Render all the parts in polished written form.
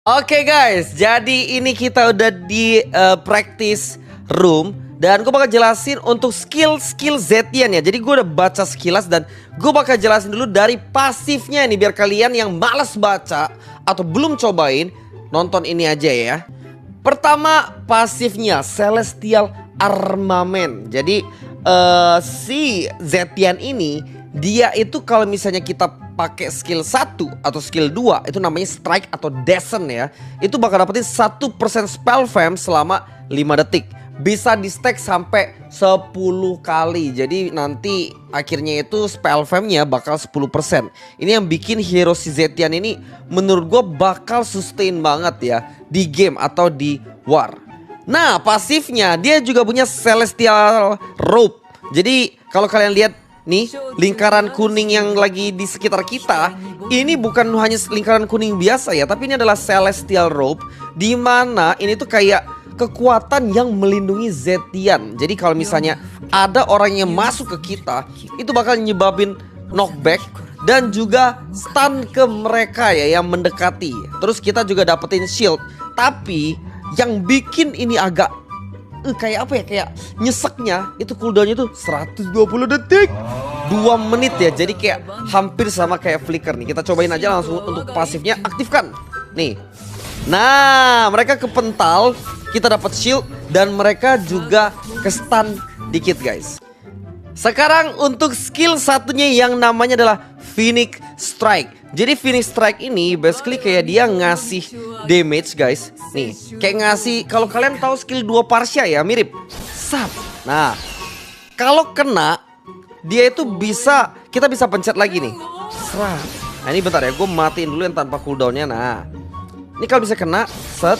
Oke guys, jadi ini kita udah di practice room. Dan gue bakal jelasin untuk skill Zetian ya. Jadi gue udah baca sekilas dan gue bakal jelasin dulu dari pasifnya nih. Biar kalian yang malas baca atau belum cobain, nonton ini aja ya. Pertama pasifnya Celestial Armament. Jadi si Zetian ini, dia itu kalau misalnya kita pakai skill 1 atau skill 2, itu namanya strike atau descent ya. Itu bakal dapetin 1% spell fam selama 5 detik. Bisa di stack sampai 10 kali. Jadi nanti akhirnya itu spell fam-nya bakal 10%. Ini yang bikin hero si Zetian ini menurut gue bakal sustain banget ya di game atau di war. Nah pasifnya dia juga punya Celestial Rope. Jadi kalau kalian lihat nih, lingkaran kuning yang lagi di sekitar kita, ini bukan hanya lingkaran kuning biasa ya, tapi ini adalah Celestial Rope, di mana ini tuh kayak kekuatan yang melindungi Zetian. Jadi kalau misalnya ada orang yang masuk ke kita, itu bakal nyebabin knockback dan juga stun ke mereka ya yang mendekati. Terus kita juga dapetin shield. Tapi yang bikin ini agak kayak apa ya, kayak nyeseknya itu cooldownnya tuh 120 detik 2 menit ya. Jadi kayak hampir sama kayak flicker nih. Kita cobain aja langsung untuk pasifnya, aktifkan nih. Nah mereka kepental, kita dapat shield dan mereka juga ke stun dikit guys. Sekarang untuk skill satunya yang namanya adalah Phoenix Strike. Jadi Phoenix Strike ini basically kayak dia ngasih damage guys. Nih kayak ngasih, kalau kalian tahu skill 2 Parsia ya, mirip sap. Nah kalau kena dia itu bisa, kita bisa pencet lagi nih serap. Nah ini bentar ya, gue matiin dulu yang tanpa cooldownnya. Nah ini kalau bisa kena set,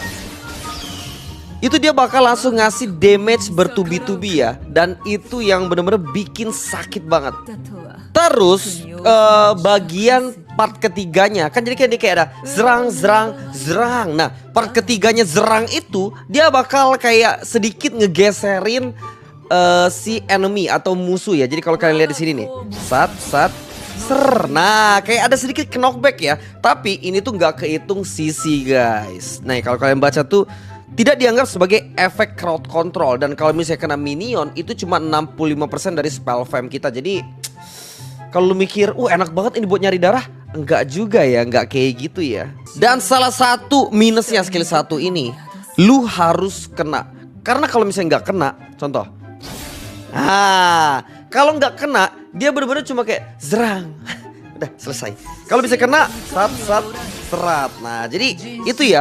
itu dia bakal langsung ngasih damage bertubi-tubi ya. Dan itu yang bener-bener bikin sakit banget. Terus bagian part ketiganya kan jadi kayak ada zerang. Nah part ketiganya zerang itu dia bakal kayak sedikit ngegeserin si enemy atau musuh ya. Jadi kalau kalian lihat di sini nih, sat ser. Nah kayak ada sedikit knockback ya. Tapi ini tuh nggak kehitung CC guys. Nah kalau kalian baca tuh tidak dianggap sebagai efek crowd control. Dan kalau misalnya kena minion itu cuma 65% dari spell fam kita. Jadi kalau lu mikir enak banget ini buat nyari darah, enggak juga ya, enggak kayak gitu ya. Dan salah satu minusnya skill 1 ini, lu harus kena. Karena kalau misalnya nggak kena, contoh, kalau nggak kena dia bener-bener cuma kayak zerang. Udah selesai. Kalau bisa kena sat serat. Nah jadi itu ya.